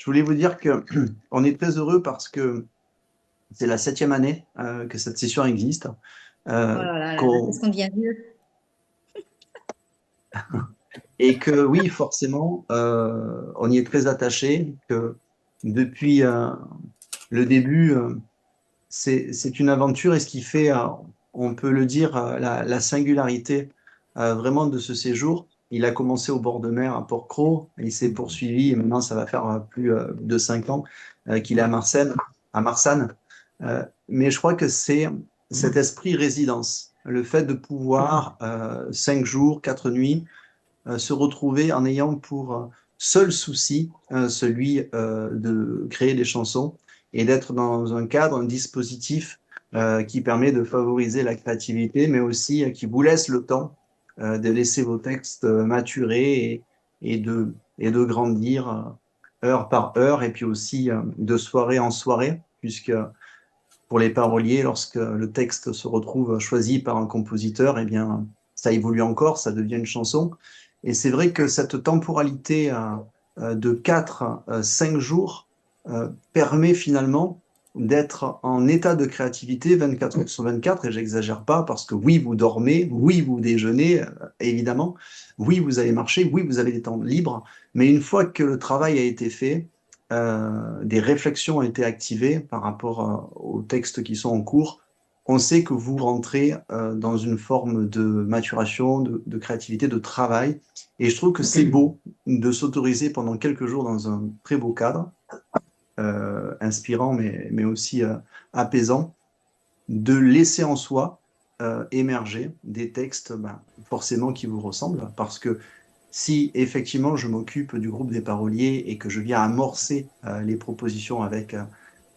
Je voulais vous dire que on est très heureux parce que c'est la septième année que cette session existe. Oh euh, là là là là, qu'on- qu'est-ce qu'on devient vieux. et que oui, forcément, on y est très attaché, que depuis le début, c'est une aventure et ce qui fait, on peut le dire, la singularité vraiment de ce séjour. Il a commencé au bord de mer à Port-Cros, il s'est poursuivi et maintenant ça va faire plus de 5 ans qu'il est à Marsanne. Mais je crois que c'est cet esprit résidence, le fait de pouvoir 5 jours, 4 nuits, se retrouver en ayant pour seul souci celui de créer des chansons et d'être dans un cadre, un dispositif qui permet de favoriser la créativité, mais aussi qui vous laisse le temps de laisser vos textes maturer et de grandir heure par heure, et puis aussi de soirée en soirée, puisque pour les paroliers, lorsque le texte se retrouve choisi par un compositeur, eh bien, ça évolue encore, ça devient une chanson. Et c'est vrai que cette temporalité de 4 5 jours permet finalement d'être en état de créativité 24 heures sur 24, et j'exagère pas parce que oui, vous dormez, oui, vous déjeunez, évidemment, oui, vous allez marcher, oui, vous avez des temps libres, mais une fois que le travail a été fait, des réflexions ont été activées par rapport aux textes qui sont en cours, on sait que vous rentrez dans une forme de maturation, de créativité, de travail. Et je trouve que c'est beau de s'autoriser pendant quelques jours dans un très beau cadre, inspirant mais aussi apaisant, de laisser en soi émerger des textes forcément qui vous ressemblent. Parce que si effectivement je m'occupe du groupe des paroliers et que je viens amorcer les propositions avec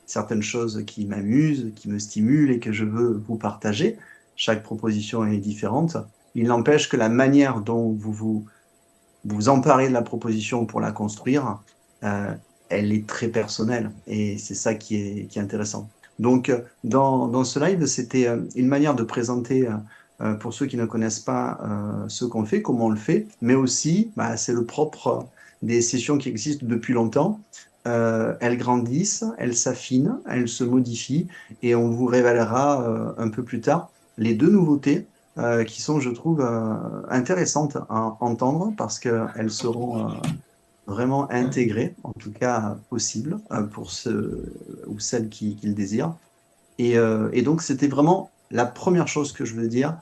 certaines choses qui m'amusent, qui me stimulent et que je veux vous partager, chaque proposition est différente. Il n'empêche que la manière dont vous emparez de la proposition pour la construire, euh, elle est très personnelle et c'est ça qui est intéressant. Donc, dans ce live, c'était une manière de présenter, pour ceux qui ne connaissent pas ce qu'on fait, comment on le fait, mais aussi, c'est le propre des sessions qui existent depuis longtemps. Elles grandissent, elles s'affinent, elles se modifient et on vous révélera un peu plus tard les deux nouveautés qui sont, je trouve, intéressantes à entendre parce qu'elles seront vraiment intégrées, en tout cas possibles, pour ceux ou celles qui le désirent. Et donc, c'était vraiment la première chose que je veux dire.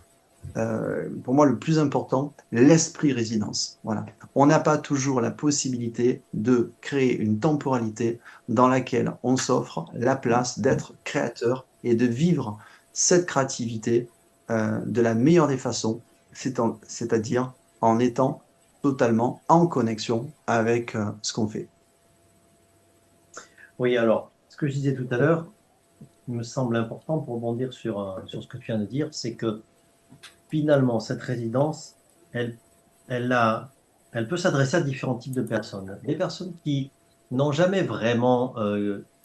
Pour moi, le plus important, l'esprit résidence. Voilà. On n'a pas toujours la possibilité de créer une temporalité dans laquelle on s'offre la place d'être créateur et de vivre cette créativité de la meilleure des façons, c'est-à-dire en étant totalement en connexion avec ce qu'on fait. Oui, alors, ce que je disais tout à l'heure, il me semble important pour rebondir sur ce que tu viens de dire, c'est que finalement, cette résidence, elle, elle a, elle peut s'adresser à différents types de personnes. Des personnes qui n'ont jamais vraiment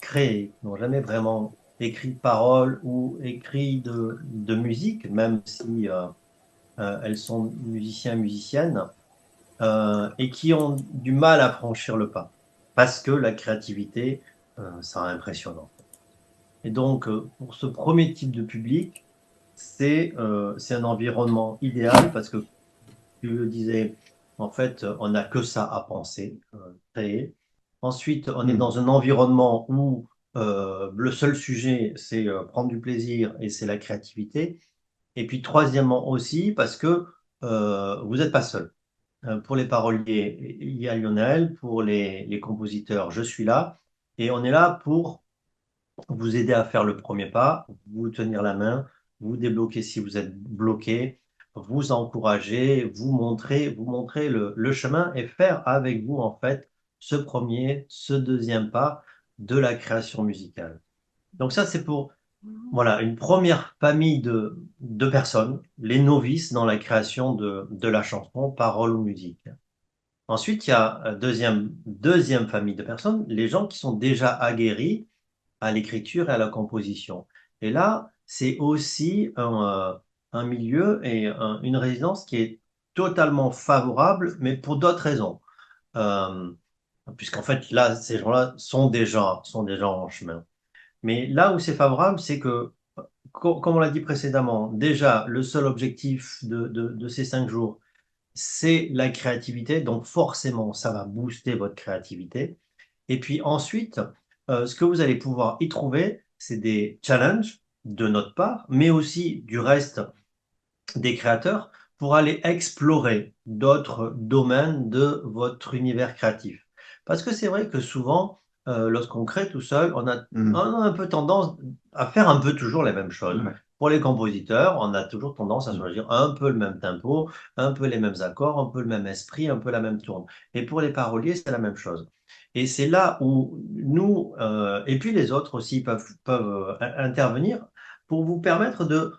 créé, n'ont jamais vraiment écrit de paroles ou écrit de musique, même si elles sont musiciens, musiciennes, et qui ont du mal à franchir le pas, parce que la créativité, ça impressionnant. Et donc, pour ce premier type de public, c'est un environnement idéal parce que, tu le disais, en fait, on n'a que ça à penser, créer. Ensuite, on est Hmm. dans un environnement où le seul sujet, c'est prendre du plaisir et c'est la créativité. Et puis, troisièmement aussi, parce que vous n'êtes pas seul. Pour les paroliers, il y a Lionel. Pour les compositeurs, je suis là. Et on est là pour vous aider à faire le premier pas, vous tenir la main, vous débloquer si vous êtes bloqué, vous encourager, vous montrer le chemin et faire avec vous, en fait, ce premier, ce deuxième pas de la création musicale. Donc ça, c'est pour, voilà, une première famille de personnes, les novices dans la création de la chanson, parole ou musique. Ensuite, il y a deuxième famille de personnes, les gens qui sont déjà aguerris à l'écriture et à la composition. Et là, c'est aussi un milieu et une résidence qui est totalement favorable, mais pour d'autres raisons. Euh, puisqu'en fait, là, ces gens-là sont déjà en chemin. Mais là où c'est favorable, c'est que, comme on l'a dit précédemment, déjà, le seul objectif de ces 5 jours, c'est la créativité. Donc forcément, ça va booster votre créativité. Et puis ensuite, ce que vous allez pouvoir y trouver, c'est des challenges de notre part, mais aussi du reste des créateurs pour aller explorer d'autres domaines de votre univers créatif. Parce que c'est vrai que souvent, lorsqu'on crée tout seul, on Mm. a un peu tendance à faire un peu toujours les mêmes choses. Ouais. Pour les compositeurs, on a toujours tendance à Mm. choisir un peu le même tempo, un peu les mêmes accords, un peu le même esprit, un peu la même tourne. Et pour les paroliers, c'est la même chose. Et c'est là où nous, et puis les autres aussi peuvent intervenir pour vous permettre de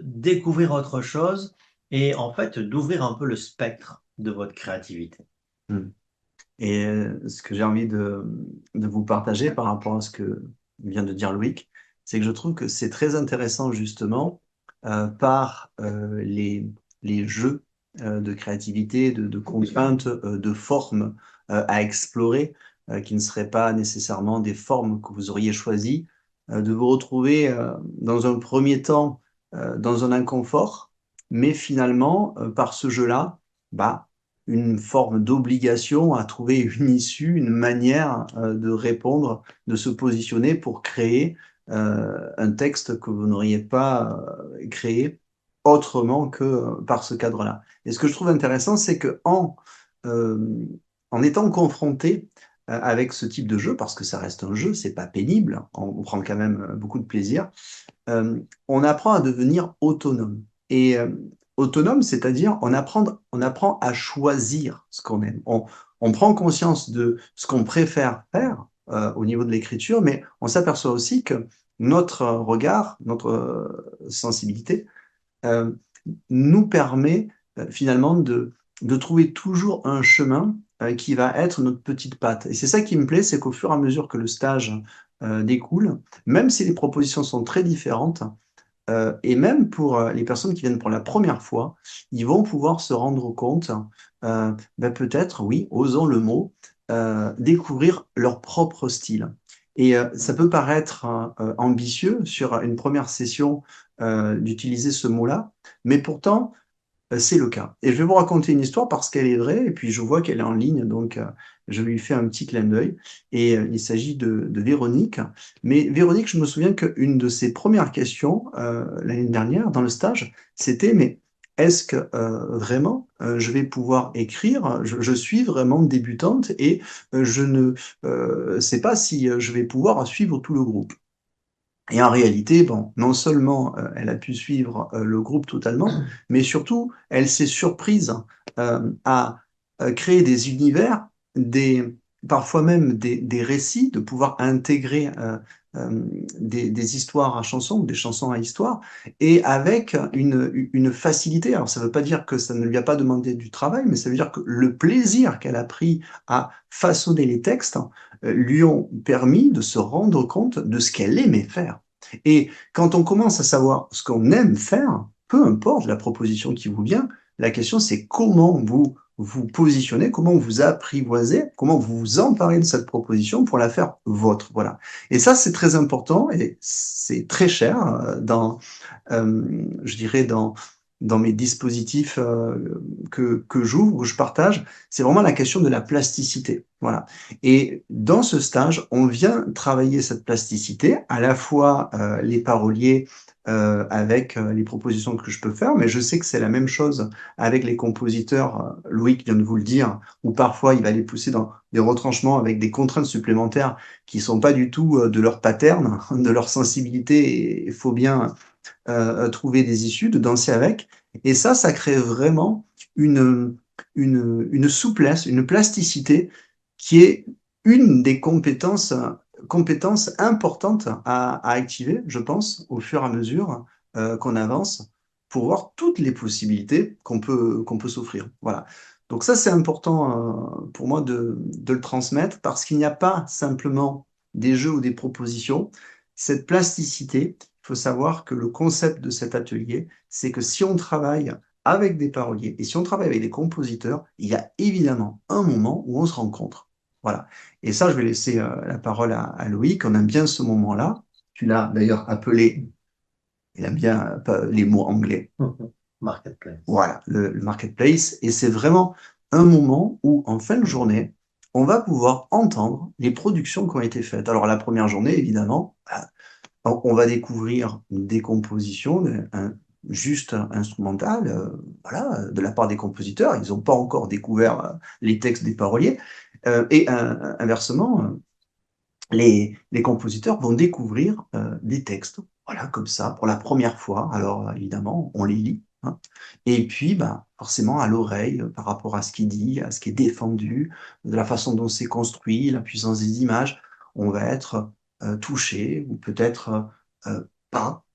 découvrir autre chose et en fait d'ouvrir un peu le spectre de votre créativité. Mm. Et ce que j'ai envie de vous partager par rapport à ce que vient de dire Loïc, c'est que je trouve que c'est très intéressant justement par les jeux de créativité, de contraintes, de formes à explorer, qui ne seraient pas nécessairement des formes que vous auriez choisies, de vous retrouver dans un premier temps dans un inconfort, mais finalement, par ce jeu-là, bah, une forme d'obligation à trouver une issue, une manière de répondre, de se positionner pour créer un texte que vous n'auriez pas créé autrement que par ce cadre-là. Et ce que je trouve intéressant, c'est que en étant confronté avec ce type de jeu, parce que ça reste un jeu, c'est pas pénible, on prend quand même beaucoup de plaisir, on apprend à devenir autonome. Et autonome, c'est-à-dire on apprend à choisir ce qu'on aime. On prend conscience de ce qu'on préfère faire au niveau de l'écriture, mais on s'aperçoit aussi que notre regard, notre sensibilité euh, nous permet finalement de trouver toujours un chemin qui va être notre petite patte. Et c'est ça qui me plaît, c'est qu'au fur et à mesure que le stage découle, même si les propositions sont très différentes, et même pour les personnes qui viennent pour la première fois, ils vont pouvoir se rendre compte, ben peut-être, oui, osons le mot, découvrir leur propre style. Et ça peut paraître ambitieux sur une première session d'utiliser ce mot-là, mais pourtant, c'est le cas. Et je vais vous raconter une histoire parce qu'elle est vraie, et puis je vois qu'elle est en ligne, donc je lui fais un petit clin d'œil. Et il s'agit de Véronique. Mais Véronique, je me souviens qu'une de ses premières questions l'année dernière dans le stage, c'était, mais est-ce que vraiment je vais pouvoir écrire? Je suis vraiment débutante et je ne sais pas si je vais pouvoir suivre tout le groupe. Et en réalité, bon, non seulement elle a pu suivre le groupe totalement, mais surtout, elle s'est surprise à créer des univers, parfois même des récits, de pouvoir intégrer des histoires à chansons ou des chansons à histoire, et avec une facilité. Alors, ça ne veut pas dire que ça ne lui a pas demandé du travail, mais ça veut dire que le plaisir qu'elle a pris à façonner les textes lui ont permis de se rendre compte de ce qu'elle aimait faire. Et quand on commence à savoir ce qu'on aime faire, peu importe la proposition qui vous vient, la question c'est comment vous vous positionnez, comment vous apprivoisez, comment vous vous emparez de cette proposition pour la faire vôtre. Voilà. Et ça, c'est très important et c'est très cher je dirais, dans mes dispositifs que j'ouvre, que je partage, c'est vraiment la question de la plasticité. Voilà. Et dans ce stage, on vient travailler cette plasticité, à la fois les paroliers avec les propositions que je peux faire, mais je sais que c'est la même chose avec les compositeurs, Loïc vient de vous le dire, où parfois il va les pousser dans des retranchements avec des contraintes supplémentaires qui sont pas du tout de leur pattern, de leur sensibilité, et il faut bien trouver des issues, de danser avec. Et ça crée vraiment une, une souplesse, une plasticité qui est une des compétences importantes à activer, je pense, au fur et à mesure qu'on avance, pour voir toutes les possibilités qu'on peut s'offrir. Voilà. Donc ça, c'est important pour moi de le transmettre parce qu'il n'y a pas simplement des jeux ou des propositions. Cette plasticité, il faut savoir que le concept de cet atelier, c'est que si on travaille avec des paroliers et si on travaille avec des compositeurs, il y a évidemment un moment où on se rencontre. Voilà. Et ça, je vais laisser la parole à Loïc. On aime bien ce moment-là. Tu l'as d'ailleurs appelé, il aime bien les mots anglais. Marketplace. Voilà, le marketplace. Et c'est vraiment un moment où, en fin de journée, on va pouvoir entendre les productions qui ont été faites. Alors, la première journée, évidemment, on va découvrir des compositions juste instrumentales, voilà, de la part des compositeurs. Ils n'ont pas encore découvert les textes des paroliers. Inversement, les compositeurs vont découvrir des textes, voilà, comme ça, pour la première fois. Alors, évidemment, on les lit, hein. Et puis, bah, forcément, à l'oreille, par rapport à ce qui dit, à ce qui est défendu, de la façon dont c'est construit, la puissance des images, on va être touché ou peut-être pas.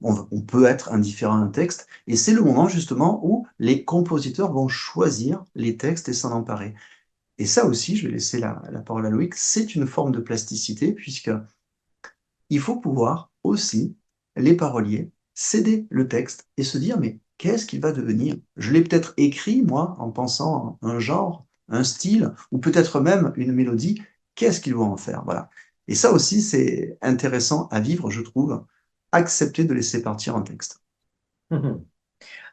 On peut être indifférent à un texte. Et c'est le moment, justement, où les compositeurs vont choisir les textes et s'en emparer. Et ça aussi, je vais laisser la parole à Loïc, c'est une forme de plasticité, puisque il faut pouvoir aussi, les paroliers, céder le texte et se dire, mais qu'est-ce qu'il va devenir? Je l'ai peut-être écrit, moi, en pensant un genre, un style, ou peut-être même une mélodie. Qu'est-ce qu'ils vont en faire? Voilà. Et ça aussi, c'est intéressant à vivre, je trouve. Accepter de laisser partir un texte.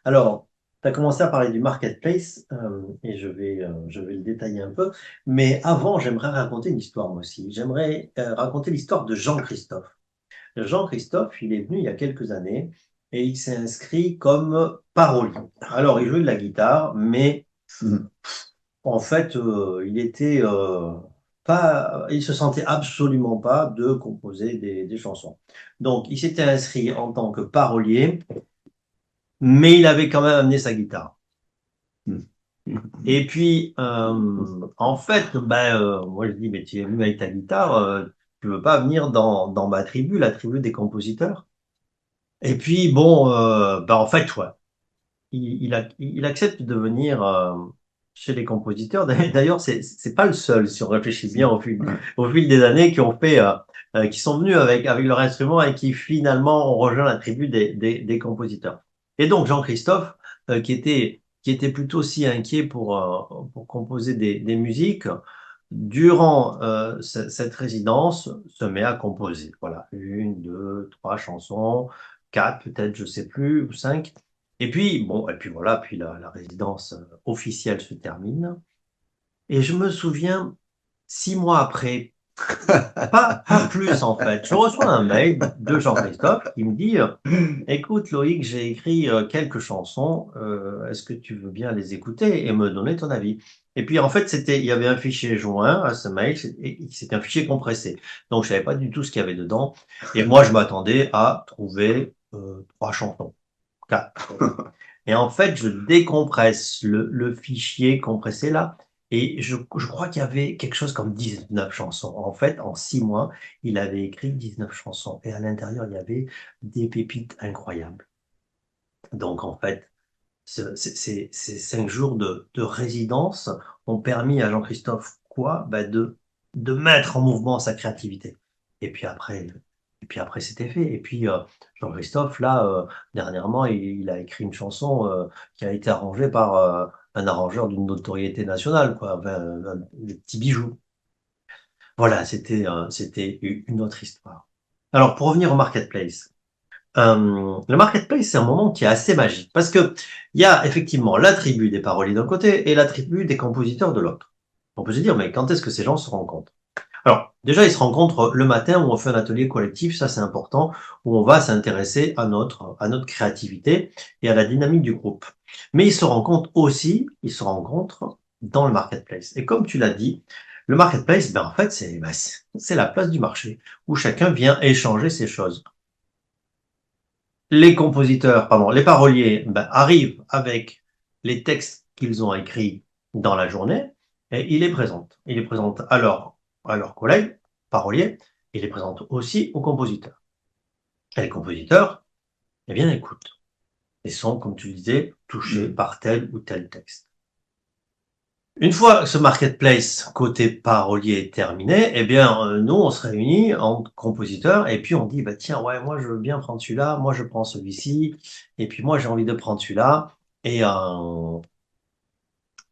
Alors, tu as commencé à parler du marketplace et je vais le détailler un peu. Mais avant, j'aimerais raconter une histoire moi aussi. J'aimerais raconter l'histoire de Jean-Christophe. Jean-Christophe, il est venu il y a quelques années et il s'est inscrit comme parolier. Alors, il jouait de la guitare, mais Mhm. en fait, il était pas, il se sentait absolument pas de composer des chansons. Donc, il s'était inscrit en tant que parolier, mais il avait quand même amené sa guitare. Et puis, en fait, moi je dis, mais tu es venu avec ta guitare, tu veux pas venir dans ma tribu, la tribu des compositeurs? Et puis, bon, en fait, ouais, il accepte de venir chez les compositeurs. D'ailleurs, c'est pas le seul, si on réfléchit bien Ouais. au fil des années, qui ont fait, qui sont venus avec leur instrument et qui finalement ont rejoint la tribu des compositeurs. Et donc, Jean-Christophe, qui était plutôt si inquiet pour composer des musiques, durant cette résidence, se met à composer. Voilà, une, deux, trois chansons, quatre peut-être, je sais plus, ou cinq. Et puis, bon, et puis voilà, puis la résidence officielle se termine. Et je me souviens, 6 mois après, pas plus en fait, je reçois un mail de Jean-Christophe qui me dit, écoute Loïc, j'ai écrit quelques chansons, est-ce que tu veux bien les écouter et me donner ton avis? Et puis en fait, il y avait un fichier joint à ce mail, et c'était un fichier compressé. Donc je savais pas du tout ce qu'il y avait dedans. Et moi, je m'attendais à trouver trois chansons, quatre. Et en fait, je décompresse le fichier compressé là. Et je crois qu'il y avait quelque chose comme 19 chansons. En fait, en 6 mois, il avait écrit 19 chansons. Et à l'intérieur, il y avait des pépites incroyables. Donc, en fait, ces 5 jours de résidence ont permis à Jean-Christophe quoi? De mettre en mouvement sa créativité. Et puis après, et puis après c'était fait. Et puis Jean-Christophe, là, dernièrement, il a écrit une chanson qui a été arrangée par un arrangeur d'une notoriété nationale, quoi, enfin, des petits bijoux. Voilà, c'était une autre histoire. Alors, pour revenir au marketplace. Le marketplace, c'est un moment qui est assez magique parce que il y a effectivement la tribu des paroliers d'un côté et la tribu des compositeurs de l'autre. On peut se dire, mais quand est-ce que ces gens se rencontrent? Alors, déjà, ils se rencontrent le matin où on fait un atelier collectif, ça c'est important, où on va s'intéresser à notre créativité et à la dynamique du groupe. Mais ils se rencontrent dans le marketplace. Et comme tu l'as dit, le marketplace, en fait, c'est la place du marché où chacun vient échanger ses choses. Les paroliers, arrivent avec les textes qu'ils ont écrits dans la journée et ils les présentent. Ils les présentent à leurs collègues paroliers, ils les présentent aussi aux compositeurs. Et les compositeurs, eh bien, écoutent et sont, comme tu disais, touchés Mm. par tel ou tel texte. Une fois que ce marketplace côté parolier est terminé, eh bien, nous, on se réunit en compositeurs et puis on dit, bah, tiens, ouais, moi, je veux bien prendre celui-là, moi, je prends celui-ci, et puis moi, j'ai envie de prendre celui-là, et, euh,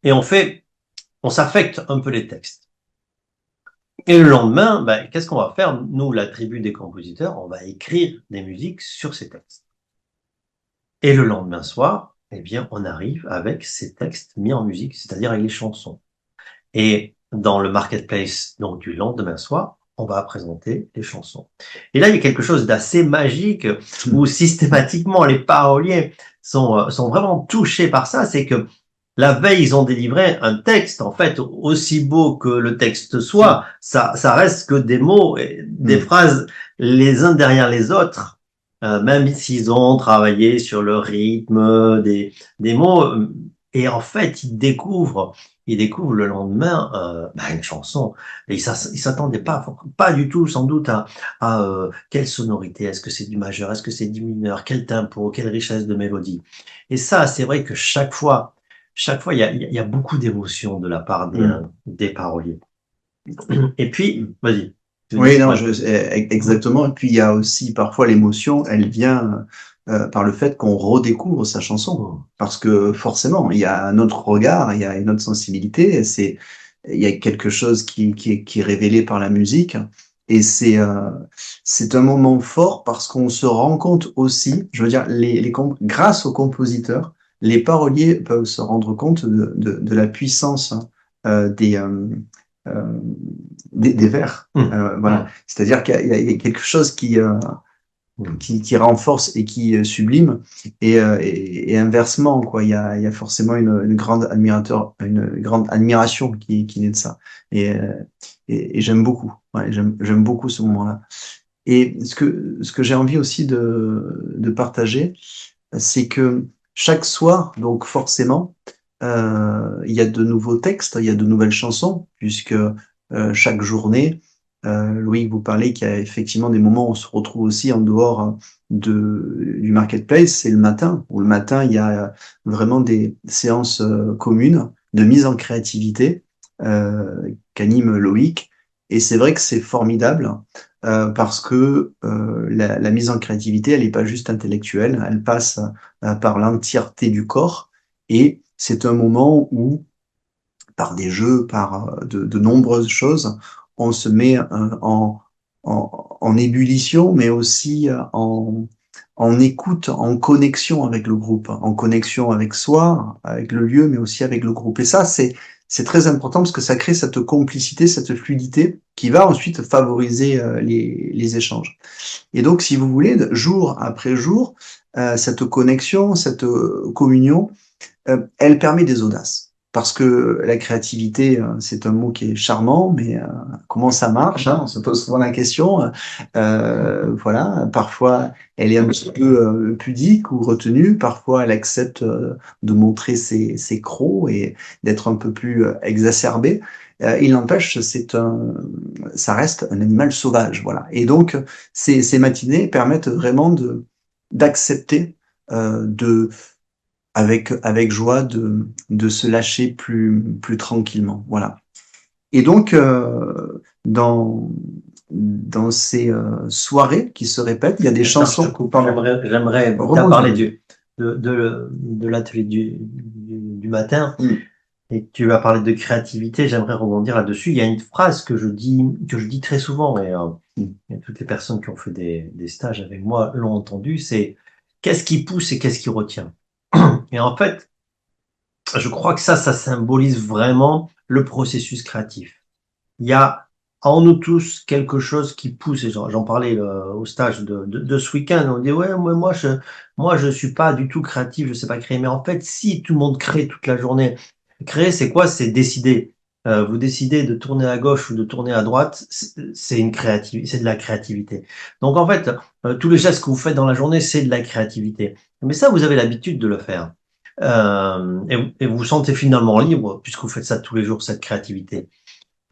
et on s'affecte un peu les textes. Et le lendemain, ben, qu'est-ce qu'on va faire? Nous, la tribu des compositeurs, on va écrire des musiques sur ces textes. Et le lendemain soir, eh bien, on arrive avec ces textes mis en musique, c'est-à-dire avec les chansons. Et dans le marketplace, donc du lendemain soir, on va présenter les chansons. Et là, il y a quelque chose d'assez magique où systématiquement les paroliers sont vraiment touchés par ça. C'est que la veille, ils ont délivré un texte. En fait, aussi beau que le texte soit, ça reste que des mots, et des phrases les uns derrière les autres. Même s'ils ont travaillé sur le rythme des mots. Et en fait, ils découvrent le lendemain une chanson. Et ils s'attendaient pas du tout, sans doute, à quelle sonorité. Est-ce que c'est du majeur? Est-ce que c'est du mineur? Quel tempo? Quelle richesse de mélodie? Et ça, c'est vrai que chaque fois, il y a beaucoup d'émotions de la part des paroliers. Et puis, vas-y. Oui, non, exactement. Et puis il y a aussi parfois l'émotion, elle vient par le fait qu'on redécouvre sa chanson, parce que forcément, il y a un autre regard, il y a une autre sensibilité. Il y a quelque chose qui est révélé par la musique, et c'est un moment fort parce qu'on se rend compte aussi. Je veux dire, grâce aux compositeurs, les paroliers peuvent se rendre compte de la puissance euh, des vers. Voilà. C'est-à-dire qu'il y a quelque chose qui renforce et qui sublime, et inversement, quoi. Il y a forcément une grande une grande admiration qui naît de ça. Et j'aime beaucoup. Ouais, j'aime beaucoup ce moment-là. Et ce que j'ai envie aussi de partager, c'est que chaque soir, donc forcément, il y a de nouveaux textes, il y a de nouvelles chansons, puisque chaque journée, Louis, vous parlez qu'il y a effectivement des moments où on se retrouve aussi en dehors du marketplace, c'est le matin, où le matin, il y a vraiment des séances communes de mise en créativité qu'anime Loïc. Et c'est vrai que c'est formidable parce que la mise en créativité, elle n'est pas juste intellectuelle, elle passe par l'entièreté du corps. Et c'est un moment où, par des jeux, par de nombreuses choses, on se met en ébullition, mais aussi en écoute, en connexion avec le groupe, en connexion avec soi, avec le lieu, mais aussi avec le groupe. Et ça, c'est très important parce que ça crée cette complicité, cette fluidité qui va ensuite favoriser les échanges. Et donc, si vous voulez, jour après jour, cette connexion, cette communion, elle permet des audaces. Parce que la créativité, c'est un mot qui est charmant, mais comment ça marche, hein? On se pose souvent la question. Voilà, parfois elle est un petit peu pudique ou retenue, parfois elle accepte de montrer ses crocs et d'être un peu plus exacerbée. Il n'empêche, ça reste un animal sauvage, voilà. Et donc ces matinées permettent vraiment d'accepter de avec joie de se lâcher plus tranquillement. Voilà. Et donc, dans ces soirées qui se répètent, il y a des chansons. J'aimerais tu as parlé de l'atelier du matin et tu as parlé de créativité. J'aimerais rebondir là-dessus. Il y a une phrase que je dis très souvent et toutes les personnes qui ont fait des stages avec moi l'ont entendu. C'est qu'est-ce qui pousse et qu'est-ce qui retient. Et en fait, je crois que ça symbolise vraiment le processus créatif. Il y a en nous tous quelque chose qui pousse. Et j'en parlais au stage de ce week-end. On dit ouais, moi je suis pas du tout créatif, je sais pas créer. Mais en fait, si tout le monde crée toute la journée, créer c'est quoi? C'est décider. Vous décidez de tourner à gauche ou de tourner à droite, c'est une créativité, c'est de la créativité. Donc en fait, tous les gestes que vous faites dans la journée, c'est de la créativité. Mais ça, vous avez l'habitude de le faire. Et vous vous sentez finalement libre puisque vous faites ça tous les jours, cette créativité.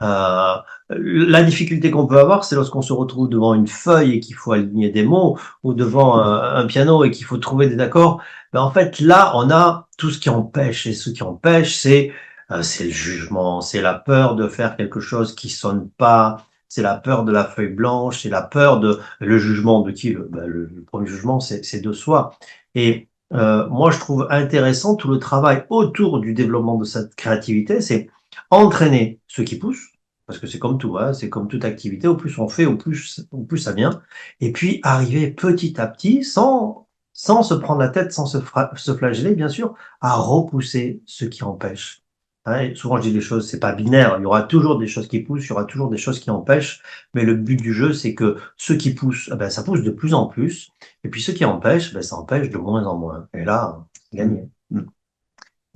Euh, la difficulté qu'on peut avoir, c'est lorsqu'on se retrouve devant une feuille et qu'il faut aligner des mots, ou devant un piano et qu'il faut trouver des accords. Ben en fait, là, on a tout ce qui empêche. Et ce qui empêche, c'est le jugement, c'est la peur de faire quelque chose qui sonne pas, c'est la peur de la feuille blanche, c'est la peur de le jugement de qui le premier jugement, c'est de soi. Et moi, je trouve intéressant tout le travail autour du développement de cette créativité, c'est entraîner ceux qui poussent parce que c'est comme tout, hein, c'est comme toute activité, au plus on fait, au plus ça vient. Et puis arriver petit à petit, sans se prendre la tête, sans se flageller, bien sûr, à repousser ce qui empêche. Hein, et souvent je dis les choses, c'est pas binaire, il y aura toujours des choses qui poussent, il y aura toujours des choses qui empêchent, mais le but du jeu, c'est que ceux qui poussent, eh ben, ça pousse de plus en plus, et puis ceux qui empêchent, ben, ça empêche de moins en moins. Et là, c'est Mm. gagné. Mm.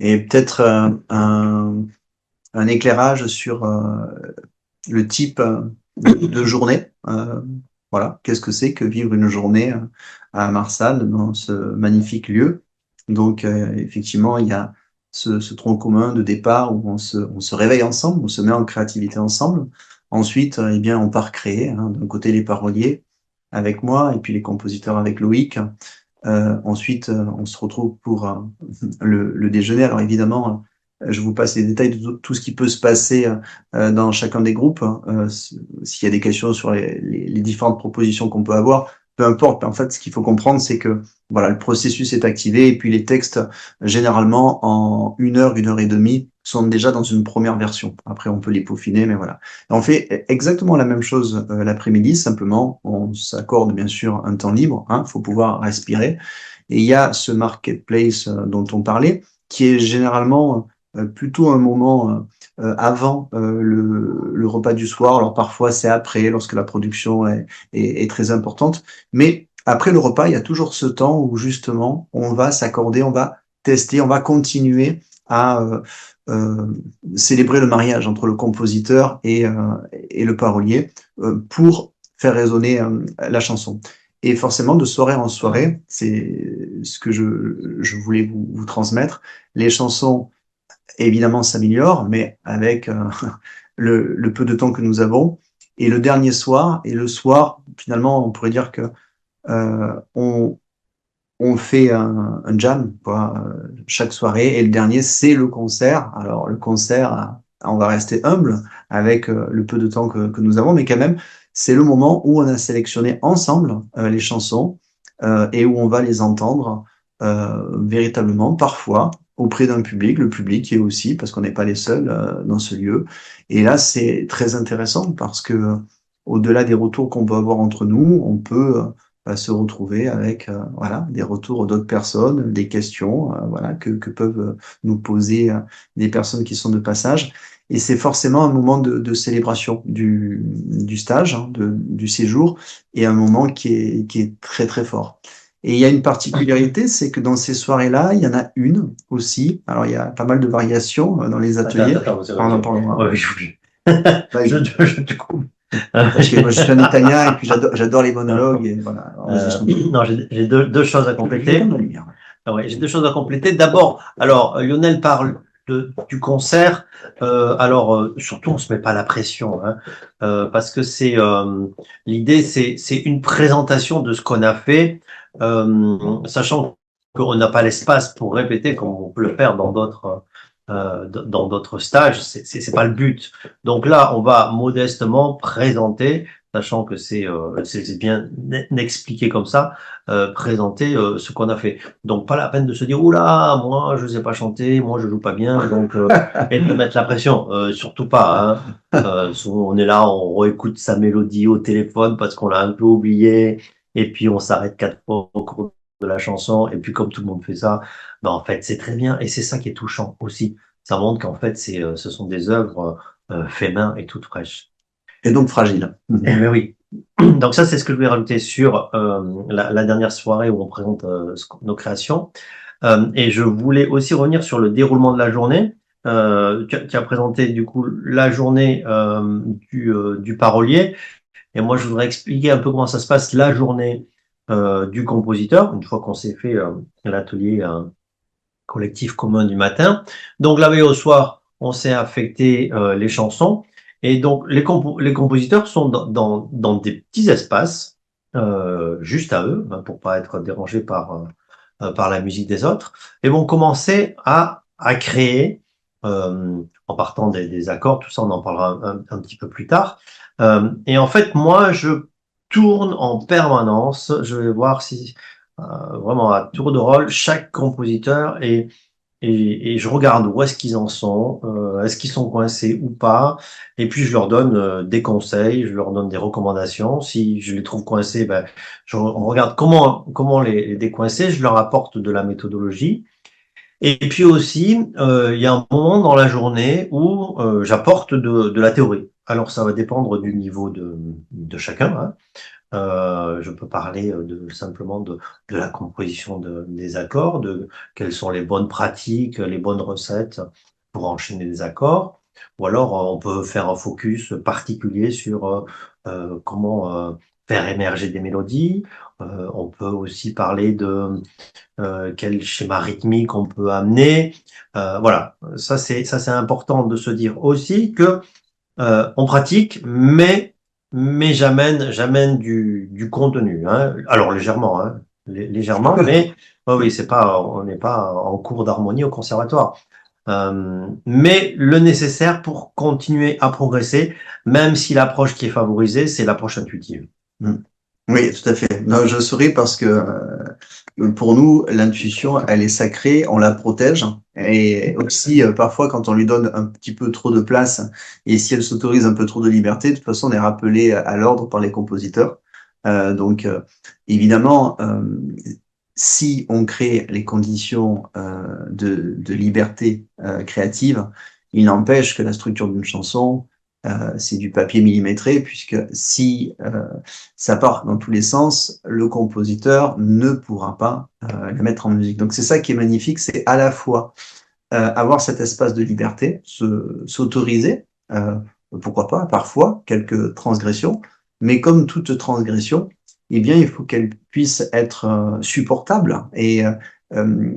Et peut-être un éclairage sur le type de journée. Voilà, qu'est-ce que c'est que vivre une journée à Marsal, dans ce magnifique lieu. Donc, effectivement, il y a ce tronc commun de départ où on se réveille ensemble, on se met en créativité ensemble. Ensuite, eh bien, on part créer, hein, d'un côté les paroliers avec moi et puis les compositeurs avec Loïc. Ensuite, on se retrouve pour le déjeuner. Alors évidemment, je vous passe les détails de tout ce qui peut se passer dans chacun des groupes. S'il y a des questions sur les différentes propositions qu'on peut avoir, peu importe. En fait, ce qu'il faut comprendre, c'est que voilà, le processus est activé et puis les textes, généralement, en 1 heure et demie, sont déjà dans une première version. Après, on peut les peaufiner, mais voilà. On fait exactement la même chose l'après-midi, simplement, on s'accorde bien sûr un temps libre, hein, faut pouvoir respirer. Et il y a ce marketplace dont on parlait, qui est généralement plutôt un moment avant le repas du soir. Alors parfois c'est après, lorsque la production est très importante. Mais après le repas, il y a toujours ce temps où justement on va s'accorder, on va tester, on va continuer à euh, célébrer le mariage entre le compositeur et le parolier pour faire résonner la chanson. Et forcément, de soirée en soirée, c'est ce que je voulais vous transmettre. Les chansons, évidemment, s'améliorent, mais avec le peu de temps que nous avons. Et le dernier soir, et le soir, finalement, on pourrait dire que on, on fait un jam quoi, chaque soirée. Et le dernier, c'est le concert. Alors, le concert, on va rester humble avec le peu de temps que nous avons, mais quand même, c'est le moment où on a sélectionné ensemble les chansons et où on va les entendre véritablement, parfois, auprès d'un public, le public qui est aussi, parce qu'on n'est pas les seuls dans ce lieu. Et là, c'est très intéressant parce que au-delà des retours qu'on peut avoir entre nous, on peut se retrouver avec voilà, des retours d'autres personnes, des questions voilà, que peuvent nous poser des personnes qui sont de passage. Et c'est forcément un moment de célébration du stage, hein, du séjour, et un moment qui est très très fort. Et il y a une particularité, c'est que dans ces soirées-là, il y en a une aussi. Alors, il y a pas mal de variations dans les ateliers. Pardon, pardon. Ouais, je te coupe. Parce que moi, je suis un Italien et puis j'adore les monologues. Et voilà. Alors, vas-y, je t'en prie. Non, j'ai deux choses à compléter. J'éteins la lumière. Ah ouais, j'ai deux choses à compléter. D'abord, alors Lionel parle du concert. Surtout, on se met pas la pression, hein, parce que c'est l'idée, c'est une présentation de ce qu'on a fait, sachant qu'on n'a pas l'espace pour répéter comme on peut le faire dans d'autres stages. C'est pas le but. Donc là, on va modestement présenter, sachant que c'est bien expliqué comme ça, présenter ce qu'on a fait. Donc pas la peine de se dire oula, moi je sais pas chanter, moi je joue pas bien, donc et de mettre la pression, surtout pas. Hein. Souvent on est là, on réécoute sa mélodie au téléphone parce qu'on l'a un peu oublié, et puis on s'arrête 4 fois au cours de la chanson, et puis comme tout le monde fait ça, ben en fait c'est très bien, et c'est ça qui est touchant aussi. Ça montre qu'en fait ce sont des œuvres fait main et toutes fraîches. Et donc fragile. Eh ben oui. Donc ça, c'est ce que je voulais rajouter sur la dernière soirée où on présente nos créations. Et je voulais aussi revenir sur le déroulement de la journée. Tu as présenté du coup la journée du parolier. Et moi, je voudrais expliquer un peu comment ça se passe la journée du compositeur, une fois qu'on s'est fait l'atelier collectif commun du matin. Donc la veille au soir, on s'est affecté les chansons. Et donc les compositeurs sont dans des petits espaces juste à eux, hein, pour pas être dérangés par la musique des autres, et vont commencer à créer en partant des accords. Tout ça, on en parlera un petit peu plus tard. Et en fait, moi, je tourne en permanence. Je vais voir si vraiment à tour de rôle, chaque compositeur est et je regarde où est-ce qu'ils en sont, est-ce qu'ils sont coincés ou pas, et puis je leur donne des conseils, je leur donne des recommandations. Si je les trouve coincés, ben, on regarde comment les décoincer, je leur apporte de la méthodologie. Et puis aussi, il y a un moment dans la journée où j'apporte de la théorie. Alors ça va dépendre du niveau de chacun, hein. Je peux parler simplement de la composition des accords, de quelles sont les bonnes pratiques, les bonnes recettes pour enchaîner des accords. Ou alors, on peut faire un focus particulier sur comment faire émerger des mélodies. On peut aussi parler de quel schéma rythmique on peut amener. Voilà, ça c'est important de se dire aussi que on pratique, mais j'amène du contenu, hein. Alors légèrement, hein, légèrement, mais oui, c'est pas, on n'est pas en cours d'harmonie au conservatoire. Mais le nécessaire pour continuer à progresser, même si l'approche qui est favorisée, c'est l'approche intuitive. Mm. Oui, tout à fait. Non, je souris parce que pour nous, l'intuition, elle est sacrée, on la protège. Et aussi, parfois, quand on lui donne un petit peu trop de place, et si elle s'autorise un peu trop de liberté, de toute façon, on est rappelé à l'ordre par les compositeurs. Donc, évidemment, si on crée les conditions de liberté créative, il n'empêche que la structure d'une chanson, c'est du papier millimétré, puisque si ça part dans tous les sens, le compositeur ne pourra pas la mettre en musique. Donc c'est ça qui est magnifique, c'est à la fois avoir cet espace de liberté, s'autoriser, pourquoi pas, parfois, quelques transgressions, mais comme toute transgression, eh bien, il faut qu'elle puisse être supportable et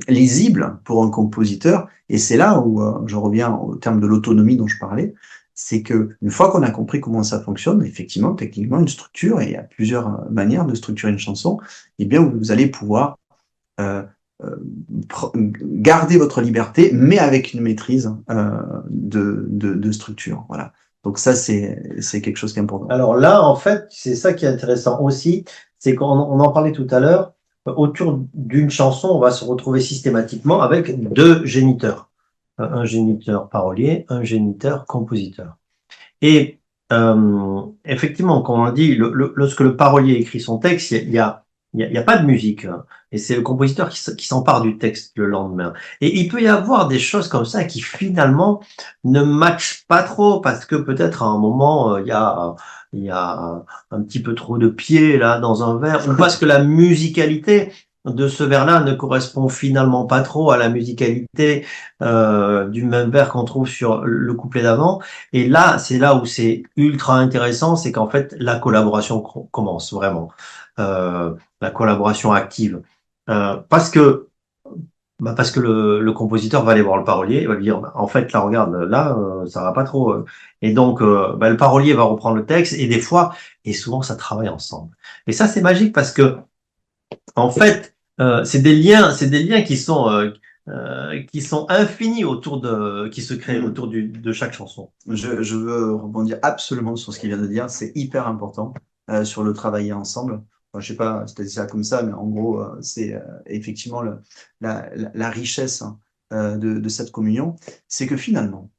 lisible pour un compositeur. Et c'est là où je reviens au terme de l'autonomie dont je parlais, c'est que une fois qu'on a compris comment ça fonctionne, effectivement, techniquement, une structure, et il y a plusieurs manières de structurer une chanson, eh bien, vous allez pouvoir euh, euh, garder votre liberté, mais avec une maîtrise de structure. Voilà. Donc ça, c'est quelque chose qui est important. Alors là, en fait, c'est ça qui est intéressant aussi, c'est qu'on en parlait tout à l'heure, autour d'une chanson, on va se retrouver systématiquement avec deux géniteurs. Un géniteur parolier, un géniteur compositeur. Et effectivement, comme on dit, lorsque le parolier écrit son texte, il y a pas de musique, hein. Et c'est le compositeur qui s'empare du texte le lendemain. Et il peut y avoir des choses comme ça qui finalement ne matchent pas trop parce que peut-être à un moment il y a un petit peu trop de pieds là dans un vers ou parce que la musicalité de ce vers-là ne correspond finalement pas trop à la musicalité du même vers qu'on trouve sur le couplet d'avant. Et là, c'est là où c'est ultra intéressant, c'est qu'en fait, la collaboration commence vraiment. La collaboration active. Parce que, parce que le compositeur va aller voir le parolier, il va lui dire, en fait, là, regarde, là, ça va pas trop. Et donc, le parolier va reprendre le texte, et des fois, et souvent, ça travaille ensemble. Et ça, c'est magique parce que, en fait, c'est des liens qui sont infinis qui se créent Mm. autour de chaque chanson. Je veux rebondir absolument sur ce qu'il vient de dire. C'est hyper important sur le travailler ensemble. Enfin, je sais pas, si tu dit ça comme ça, mais en gros, c'est effectivement la richesse hein, de cette communion. C'est que finalement,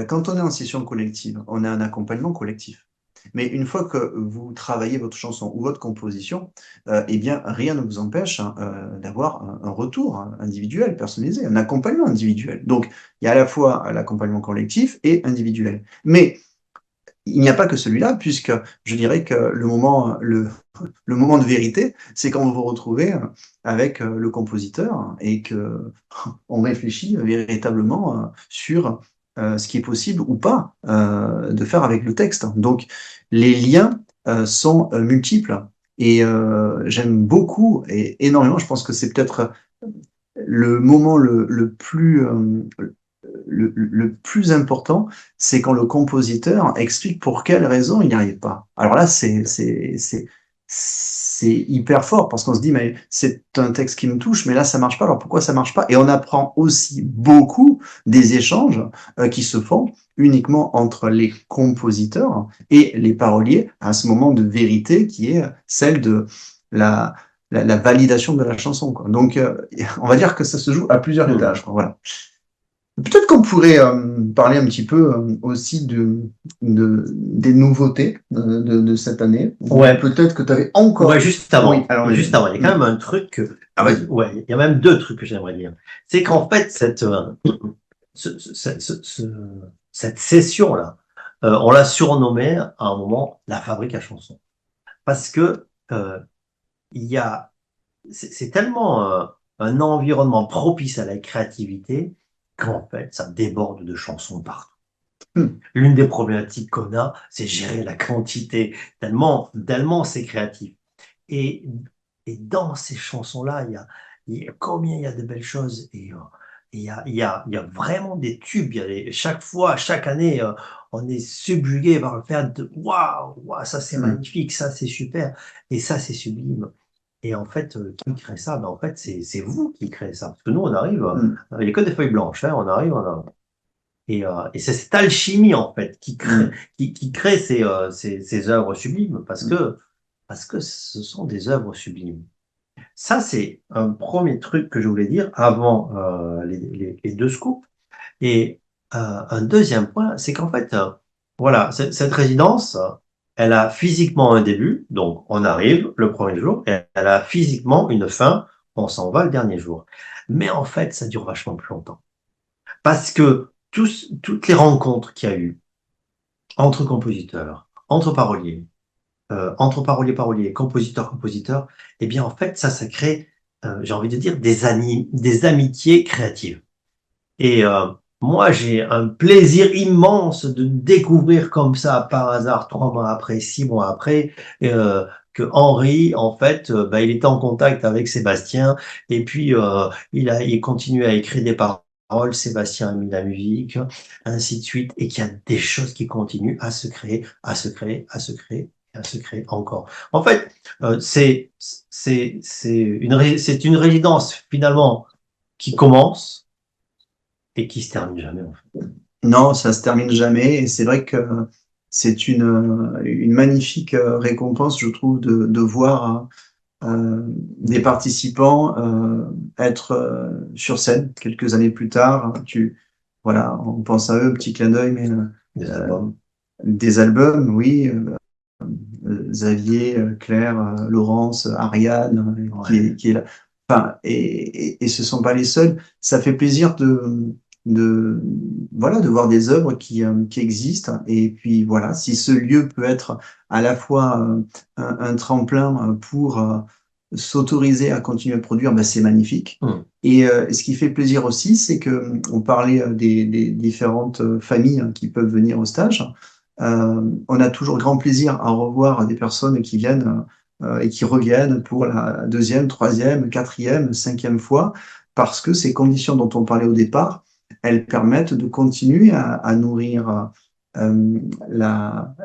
quand on est en session collective, on a un accompagnement collectif. Mais une fois que vous travaillez votre chanson ou votre composition, eh bien, rien ne vous empêche hein, d'avoir un retour hein, individuel, personnalisé, un accompagnement individuel. Donc, il y a à la fois l'accompagnement collectif et individuel. Mais il n'y a pas que celui-là, puisque je dirais que le moment de vérité, c'est quand vous vous retrouvez avec le compositeur et que on réfléchit véritablement sur ce qui est possible ou pas de faire avec le texte. Donc, les liens sont multiples et j'aime beaucoup et énormément. Je pense que c'est peut-être le moment le plus important, c'est quand le compositeur explique pour quelle raison il n'y arrive pas. Alors là, c'est hyper fort parce qu'on se dit, mais c'est un texte qui me touche, mais là, ça marche pas. Alors pourquoi ça marche pas? Et on apprend aussi beaucoup des échanges qui se font uniquement entre les compositeurs et les paroliers à ce moment de vérité qui est celle de la, la validation de la chanson, quoi. Donc, on va dire que ça se joue à plusieurs étages, quoi. Voilà. Peut-être qu'on pourrait parler un petit peu aussi des nouveautés de cette année. Ouais. Peut-être que tu avais Ouais, encore. juste avant. Oui, alors Juste avant. Il y a quand même un truc ah, vas-y. ouais, il y a même deux trucs que j'aimerais dire. C'est qu'en fait, cette session-là, on l'a surnommée à un moment la fabrique à chansons. Parce que, il y a, c'est tellement un environnement propice à la créativité qu'en fait, ça déborde de chansons partout. Hmm. L'une des problématiques qu'on a, c'est gérer la quantité, tellement c'est créatif. Et, et dans ces chansons-là, combien il y a de belles choses et il y a vraiment des tubes. Chaque fois, chaque année, on est subjugué par le fait de waouh, waouh, ça c'est Hmm. magnifique, ça c'est super et ça c'est sublime. Et en fait, qui crée ça? Ben, en fait, c'est vous qui créez ça. Parce que nous, on arrive, Hmm. il n'y a que des feuilles blanches, hein, on arrive, et c'est cette alchimie en fait Hmm. qui crée ces œuvres sublimes parce que ce sont des œuvres sublimes. Ça, c'est un premier truc que je voulais dire avant les deux scoops. Et un deuxième point, c'est qu'en fait, voilà, cette résidence, elle a physiquement un début, donc on arrive le premier jour, et elle a physiquement une fin, on s'en va le dernier jour. Mais en fait, ça dure vachement plus longtemps. Parce que toutes les rencontres qu'il y a eu entre compositeurs, entre paroliers, compositeurs, eh bien, en fait, ça crée, j'ai envie de dire, des amitiés créatives. Et moi, j'ai un plaisir immense de découvrir comme ça, par hasard, 3 mois après, 6 mois après, que Henri, en fait, il était en contact avec Sébastien, et puis il continuait à écrire des paroles, Sébastien a mis la musique, ainsi de suite, et qu'il y a des choses qui continuent à se créer, à se créer, à se créer, à se créer encore. En fait, c'est une résidence finalement qui commence et qui se termine jamais, en fait. Non, ça se termine jamais. Et c'est vrai que c'est une magnifique récompense, je trouve, de voir des participants être sur scène quelques années plus tard. Voilà, on pense à eux, petit clin d'œil, mais Des euh, albums. des albums, oui. Xavier, Claire, Laurence, Ariane, Ouais. qui est là. Enfin, et ce sont pas les seuls. Ça fait plaisir de, voilà, de voir des œuvres qui existent. Et puis voilà, si ce lieu peut être à la fois un tremplin pour s'autoriser à continuer à produire, ben, c'est magnifique. Hmm. Et ce qui fait plaisir aussi, c'est que on parlait des différentes familles hein, qui peuvent venir au stage. On a toujours grand plaisir à revoir des personnes qui viennent et qui reviennent pour la deuxième, troisième, quatrième, cinquième fois, parce que ces conditions dont on parlait au départ, elles permettent de continuer à nourrir euh, la,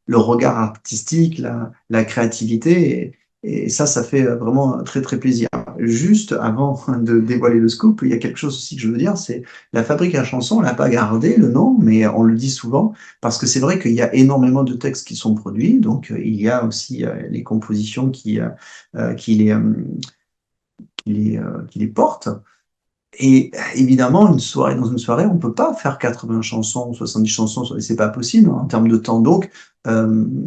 le regard artistique, la créativité. Et ça fait vraiment très, très plaisir. Juste avant de dévoiler le scoop, il y a quelque chose aussi que je veux dire, c'est la fabrique à chansons, on n'a pas gardé le nom, mais on le dit souvent, parce que c'est vrai qu'il y a énormément de textes qui sont produits, donc il y a aussi les compositions qui qui les portent. Et évidemment, dans une soirée, on peut pas faire 80 chansons, 70 chansons, c'est pas possible hein, en termes de temps. Donc,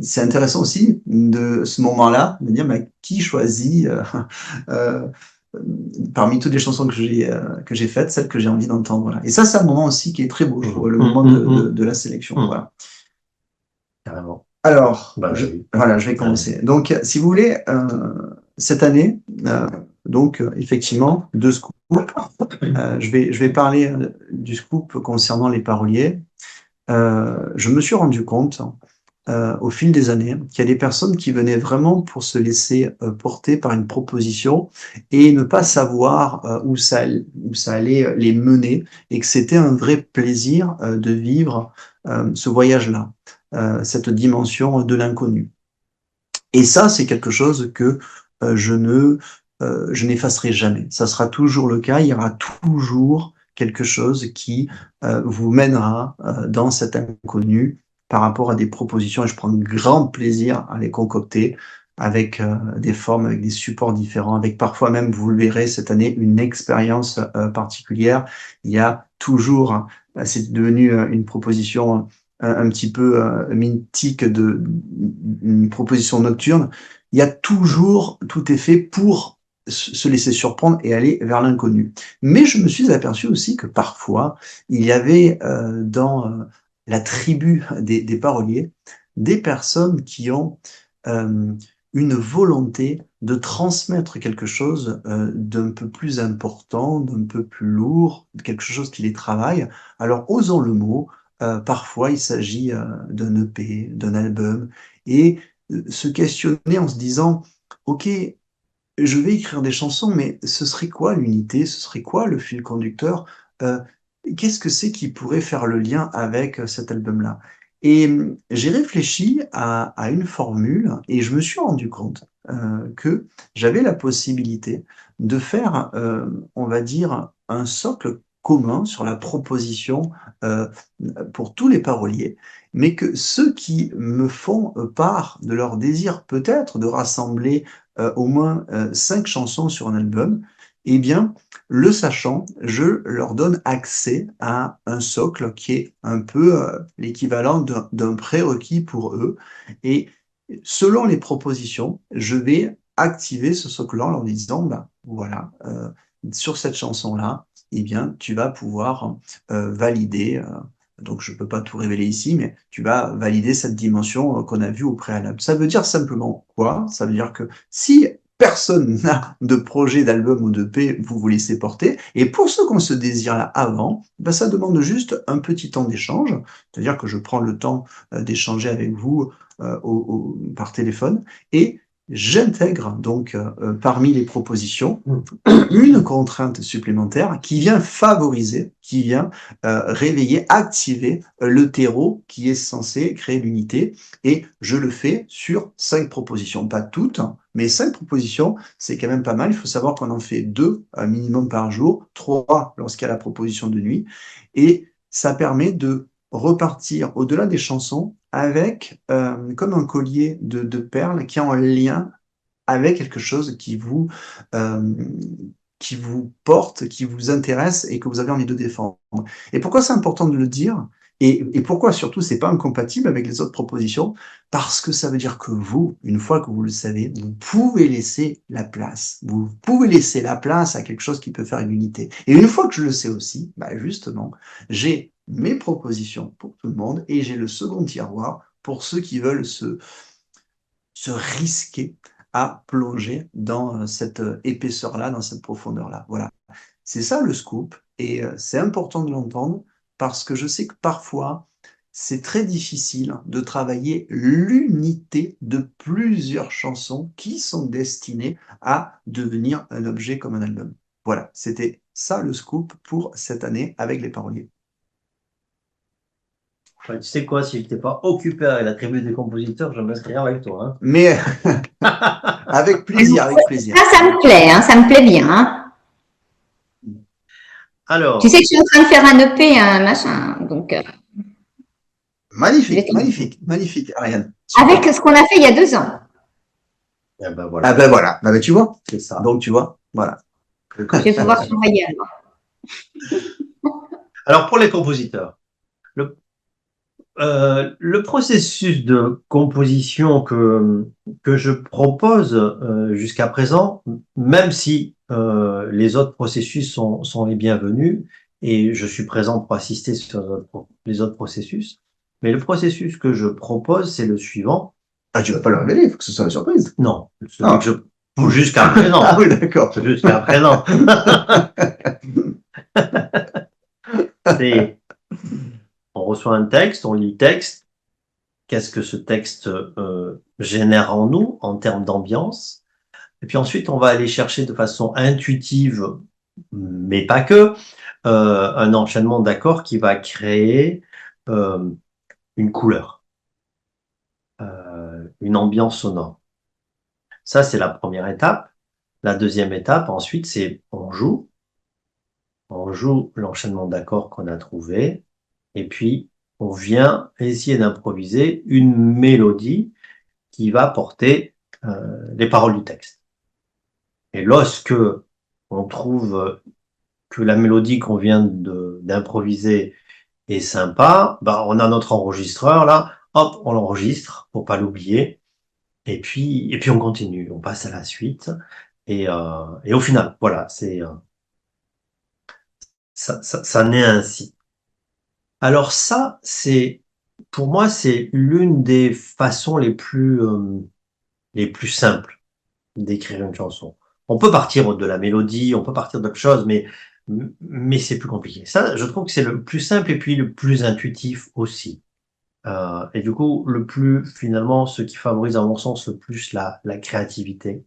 c'est intéressant aussi de ce moment-là, de dire, qui choisit euh, parmi toutes les chansons que j'ai faites, celles que j'ai envie d'entendre. Voilà. Et ça, c'est un moment aussi qui est très beau, je trouve, Hmm. le Hmm, moment hmm, hmm, de la sélection. hmm. Voilà. Carrément. Alors, Bah, vas-y. voilà, je vais Allez. commencer. Donc, si vous voulez, cette année, effectivement, deux scoops. Je vais parler du scoop concernant les paroliers. Je me suis rendu compte au fil des années qu'il y a des personnes qui venaient vraiment pour se laisser porter par une proposition et ne pas savoir où ça allait les mener et que c'était un vrai plaisir de vivre ce voyage-là, cette dimension de l'inconnu. Et ça, c'est quelque chose que je n'effacerai jamais. Ça sera toujours le cas. Il y aura toujours quelque chose qui vous mènera dans cet inconnu par rapport à des propositions. Et je prends grand plaisir à les concocter. avec des formes, avec des supports différents, avec parfois même, vous le verrez cette année, une expérience particulière. Il y a toujours, c'est devenu une proposition un petit peu mythique une proposition nocturne. Il y a toujours, tout est fait pour se laisser surprendre et aller vers l'inconnu. Mais je me suis aperçu aussi que parfois, il y avait dans la tribu des paroliers des personnes qui ont euh, une volonté de transmettre quelque chose d'un peu plus important, d'un peu plus lourd, quelque chose qui les travaille. Alors, osons le mot, parfois il s'agit d'un EP, d'un album, et se questionner en se disant, OK, je vais écrire des chansons, mais ce serait quoi l'unité? Ce serait quoi le fil conducteur? Euh, Qu'est-ce que c'est qui pourrait faire le lien avec cet album-là? Et j'ai réfléchi à une formule et je me suis rendu compte que j'avais la possibilité de faire, on va dire, un socle commun sur la proposition euh, pour tous les paroliers, mais que ceux qui me font part de leur désir peut-être de rassembler au moins 5 chansons sur un album, eh bien, le sachant, je leur donne accès à un socle qui est un peu l'équivalent d'un prérequis pour eux. Et selon les propositions, je vais activer ce socle-là en leur disant, bah, voilà, sur cette chanson-là, eh bien, tu vas pouvoir valider, donc je ne peux pas tout révéler ici, mais tu vas valider cette dimension qu'on a vue au préalable. Ça veut dire simplement quoi? Ça veut dire que si personne n'a de projet d'album ou de P, vous vous laissez porter. Et pour ceux qui ont ce désir-là avant, ben ça demande juste un petit temps d'échange, c'est-à-dire que je prends le temps d'échanger avec vous par téléphone et j'intègre donc parmi les propositions une contrainte supplémentaire qui vient favoriser, qui vient réveiller, activer le terreau qui est censé créer l'unité. Et je le fais sur 5 propositions, pas toutes, hein, mais 5 propositions, c'est quand même pas mal. Il faut savoir qu'on en fait 2 un minimum par jour, 3 lorsqu'il y a la proposition de nuit. Et ça permet de repartir au-delà des chansons avec comme un collier de perles qui est en lien avec quelque chose euh, qui vous porte, qui vous intéresse et que vous avez envie de défendre. Et pourquoi c'est important de le dire et pourquoi surtout c'est pas incompatible avec les autres propositions? Parce que ça veut dire que vous, une fois que vous le savez, vous pouvez laisser la place. Vous pouvez laisser la place à quelque chose qui peut faire une unité. Et une fois que je le sais aussi, bah justement, j'ai mes propositions pour tout le monde et j'ai le second tiroir pour ceux qui veulent se risquer à plonger dans cette épaisseur-là, dans cette profondeur-là. Voilà. C'est ça le scoop et c'est important de l'entendre parce que je sais que parfois, c'est très difficile de travailler l'unité de plusieurs chansons qui sont destinées à devenir un objet comme un album. Voilà, c'était ça le scoop pour cette année avec les paroliers. Enfin, tu sais quoi, si je n'étais pas occupé avec la tribu des compositeurs, je m'inscrirais avec toi. Mais avec plaisir, avec plaisir. Ça me plaît, hein, ça me plaît bien. Hein. Tu sais Alors, que je suis en train de faire un EP, un machin, donc je vais Magnifique, magnifique, magnifique, Ariane. avec Super. ce qu'on a fait il y a 2 ans. eh ben Ah voilà, ben voilà, ah ben tu vois. c'est ça. Donc tu vois, voilà. Je vais pouvoir travailler alors. Alors, pour les compositeurs, le, le processus de composition que je propose jusqu'à présent, même si les autres processus sont les bienvenus, et je suis présent pour assister sur les autres processus, mais le processus que je propose, c'est le suivant. Ah, tu vas pas le révéler, il faut que ce soit une surprise. Non, celui Ah. que je jusqu'à présent. Ah oui, d'accord. Jusqu'à présent. C'est, on reçoit un texte, on lit le texte. Qu'est-ce que ce texte génère en nous en termes d'ambiance? Et puis ensuite, on va aller chercher de façon intuitive, mais pas que, un enchaînement d'accords qui va créer euh, une couleur, une ambiance sonore. Ça, c'est la première étape. La deuxième étape, ensuite, c'est on joue l'enchaînement d'accords qu'on a trouvé, et puis on vient essayer d'improviser une mélodie qui va porter les paroles du texte. Et lorsque on trouve que la mélodie qu'on vient d'improviser est sympa, bah, on a notre enregistreur là, hop, on l'enregistre pour pas l'oublier. Et puis on continue, on passe à la suite. Et au final, voilà, ça naît ainsi. Alors ça, pour moi, c'est l'une des façons les plus simples d'écrire une chanson. On peut partir de la mélodie, on peut partir d'autre chose, mais c'est plus compliqué. Ça, je trouve que c'est le plus simple et puis le plus intuitif aussi. Et du coup, finalement, ce qui favorise, à mon sens, le plus la créativité.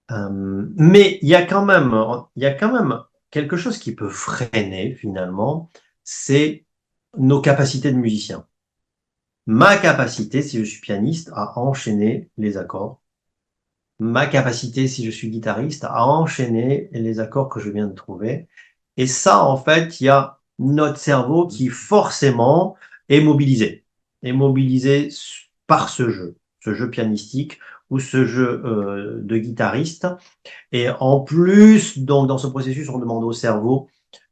Mais il y a quand même quelque chose qui peut freiner, finalement, c'est nos capacités de musicien. Ma capacité, si je suis pianiste, à enchaîner les accords. Ma capacité, si je suis guitariste, à enchaîner les accords que je viens de trouver. Et ça, en fait, il y a notre cerveau qui forcément est mobilisé par ce jeu pianistique ou ce jeu de guitariste. Et en plus, donc dans ce processus, on demande au cerveau,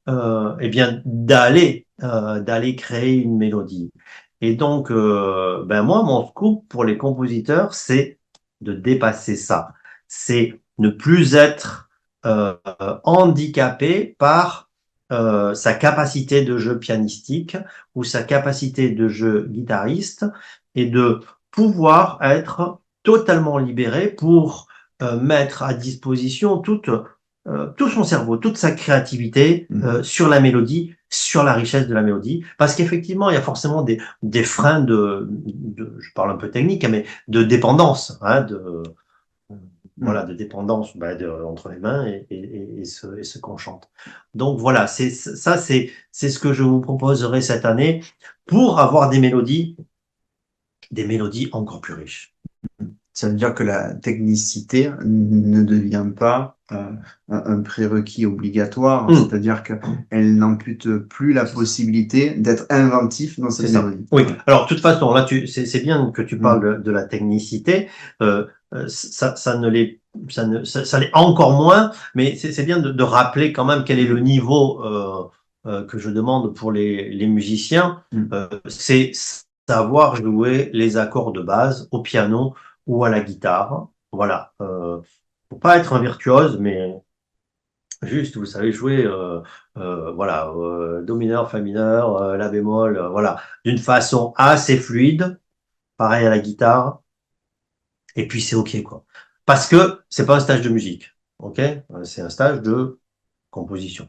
eh bien, d'aller créer une mélodie. Et donc, ben moi, mon scoop pour les compositeurs, c'est de dépasser ça. C'est ne plus être handicapé par sa capacité de jeu pianistique ou sa capacité de jeu guitariste et de pouvoir être totalement libéré pour mettre à disposition tout son cerveau, toute sa créativité sur la mélodie, sur la richesse de la mélodie, parce qu'effectivement, il y a forcément des freins je parle un peu technique, hein, mais de dépendance, hein, voilà, de dépendance entre les mains et ce qu'on chante. Donc voilà, c'est ce que je vous proposerai cette année pour avoir des mélodies encore plus riches. Ça veut dire que la technicité ne devient pas un prérequis obligatoire, c'est-à-dire qu'elle n'ampute plus la possibilité d'être inventif dans cette mélodie. Oui, alors de toute façon, là, c'est bien que tu parles de la technicité. Ça l'est encore moins, mais c'est bien de rappeler quand même quel est le niveau que je demande pour les musiciens. C'est savoir jouer les accords de base au piano ou à la guitare. Voilà. Faut pas être un virtuose, mais juste, vous savez jouer, voilà, do mineur, fa mineur, la bémol, voilà, d'une façon assez fluide, pareil à la guitare, et puis c'est ok, quoi. Parce que c'est pas un stage de musique, ok? C'est un stage de composition.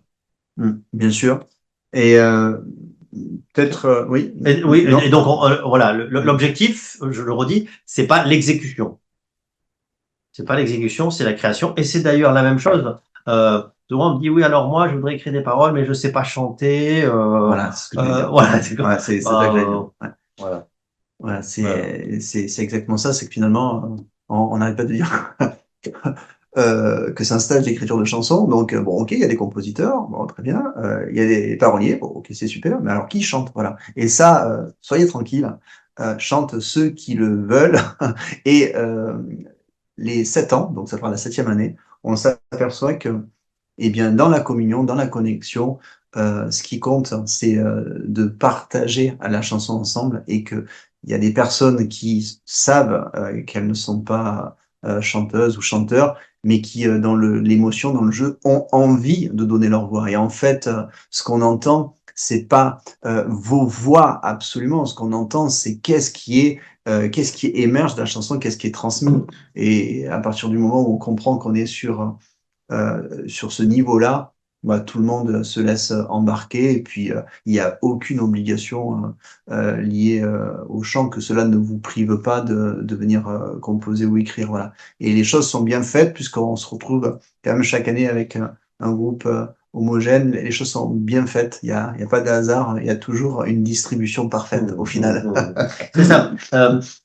Bien sûr. Et peut-être, oui. Oui, et donc voilà, l'objectif, je le redis, c'est pas l'exécution. C'est pas l'exécution, c'est la création. Et c'est d'ailleurs la même chose. Souvent on me dit oui, alors moi je voudrais écrire des paroles, mais je sais pas chanter. Voilà, c'est ce que je veux dire. Voilà, c'est ça que j'allais dire. Voilà. Voilà, c'est exactement ça. C'est que finalement, on n'arrête pas de dire que c'est un stage d'écriture de chansons. Donc bon, ok, il y a des compositeurs, bon très bien. Il y a des paroliers, bon ok, c'est super. Mais alors qui chante? Voilà. Et ça, soyez tranquille. Chantent ceux qui le veulent. Et les 7 ans, donc ça fera la 7e année, on s'aperçoit que, eh bien, dans la communion, dans la connexion, ce qui compte, c'est de partager la chanson ensemble et que il y a des personnes qui savent qu'elles ne sont pas chanteuses ou chanteurs, mais qui, dans l'émotion, dans le jeu, ont envie de donner leur voix. Et en fait, ce qu'on entend, c'est pas vos voix absolument. Ce qu'on entend, c'est qu'est-ce qui émerge de la chanson, qu'est-ce qui est transmis. Et à partir du moment où on comprend qu'on est sur ce niveau-là, bah, tout le monde se laisse embarquer et puis il n'y a aucune obligation liée au chant, que cela ne vous prive pas de venir composer ou écrire. Voilà. Et les choses sont bien faites puisqu'on se retrouve quand même chaque année avec un groupe homogène. Les choses sont bien faites, il y a pas de hasard, il y a toujours une distribution parfaite au final. C'est ça.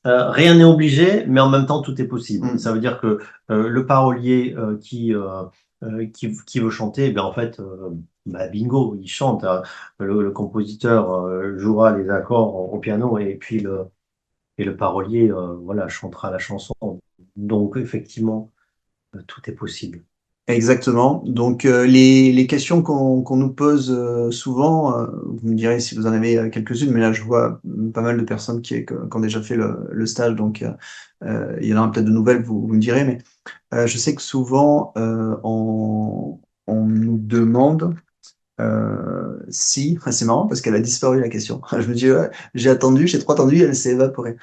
Rien n'est obligé, mais en même temps tout est possible. Ça veut dire que le parolier qui veut chanter, ben en fait, bingo, il chante. Le compositeur jouera les accords au piano et puis le parolier, voilà, chantera la chanson Donc, effectivement, tout est possible. Exactement. Donc, les questions qu'on nous pose souvent, vous me direz si vous en avez quelques-unes, mais là, je vois pas mal de personnes qui ont déjà fait le stage, donc il y en aura peut-être de nouvelles, vous me direz, mais je sais que souvent, on nous demande si, c'est marrant parce qu'elle a disparu la question. Je me dis, ouais, j'ai trop attendu, elle s'est évaporée.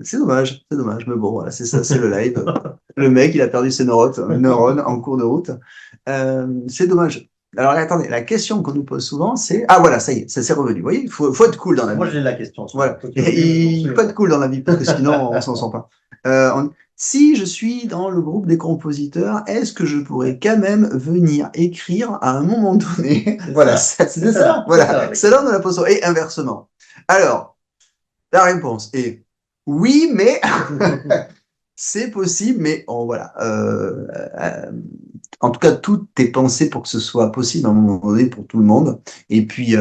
C'est dommage, mais bon, voilà, c'est ça, c'est le live. Le mec, il a perdu ses neurones en cours de route. C'est dommage. Alors, attendez, la question qu'on nous pose souvent, c'est, ah voilà, ça y est, ça s'est revenu. Vous voyez, faut être cool dans la Moi, vie. j'ai la question. Voilà. Il faut être cool dans la vie parce que sinon, on s'en sort pas. Si je suis dans le groupe des compositeurs, est-ce que je pourrais quand même venir écrire à un moment donné? Voilà, c'est ça. Voilà, c'est là on a la pose. Et inversement. Alors, la réponse est oui, mais c'est possible, mais voilà. En tout cas, tout est pensé pour que ce soit possible à un moment donné pour tout le monde. Et puis,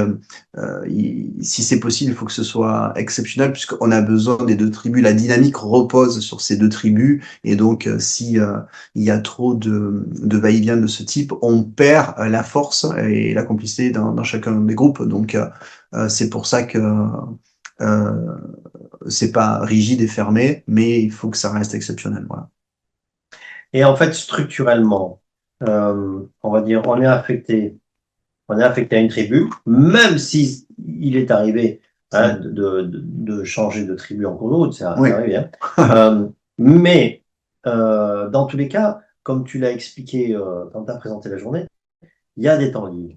si c'est possible, il faut que ce soit exceptionnel puisqu'on a besoin des deux tribus. La dynamique repose sur ces deux tribus. Et donc, si il y a trop de va-et-vient de ce type, on perd la force et la complicité dans chacun des groupes. Donc, c'est pour ça que euh, c'est pas rigide et fermé, mais il faut que ça reste exceptionnel. Voilà. Et en fait, structurellement, on va dire, on est affecté à une tribu, même si il est arrivé de changer de tribu en cours de route, c'est arrivé. Mais dans tous les cas, comme tu l'as expliqué quand tu as présenté la journée, il y a des temps libres.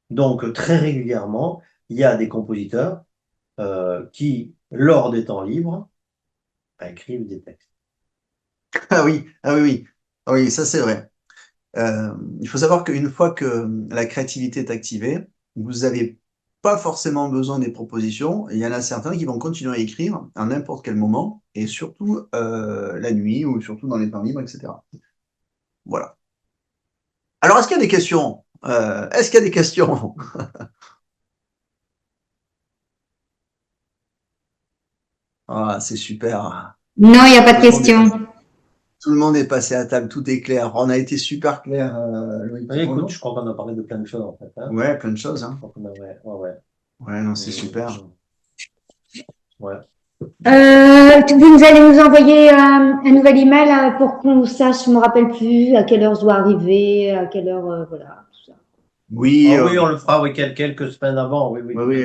Donc, très régulièrement, il y a des compositeurs qui, lors des temps libres, écrivent des textes. Ah oui, ah oui, oui. Ah oui, ça c'est vrai. Il faut savoir qu'une fois que la créativité est activée, vous n'avez pas forcément besoin des propositions. Il y en a certains qui vont continuer à écrire à n'importe quel moment, et surtout la nuit ou surtout dans les temps libres, etc. Voilà. Alors, est-ce qu'il y a des questions? Est-ce qu'il y a des questions? Ah, c'est super. Non, il n'y a pas de question. Tout le monde est passé à table, tout est clair. On a été super clair, Loïc. Oui, écoute, je crois qu'on a parlé de plein de choses en fait. Hein. Ouais, plein de choses. Hein. Ouais, non, c'est super. Ouais. Vous allez nous envoyer un nouvel email pour qu'on sache, je me rappelle plus à quelle heure je dois arriver, à quelle heure, voilà, tout ça. Oui, oui, on le fera quelques semaines avant. Oui,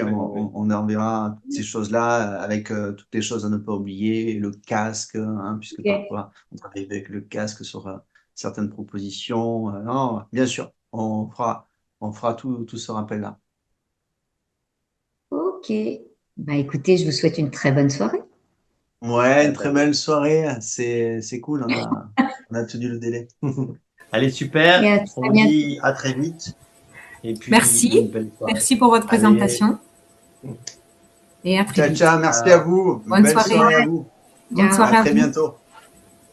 on enverra toutes ces choses-là avec toutes les choses à ne pas oublier, le casque, hein, puisque parfois on travaille avec le casque sur certaines propositions. Non, bien sûr, on fera tout ce rappel-là. Ok. Bah, écoutez, je vous souhaite une très bonne soirée. Ouais, une très belle soirée. C'est cool, on a tenu le délai. Allez, super. On vous dit à très vite. Et puis, merci pour votre présentation. Et à très vite. Ciao, merci à vous. Bonne soirée à vous. Bonne soirée à très bientôt.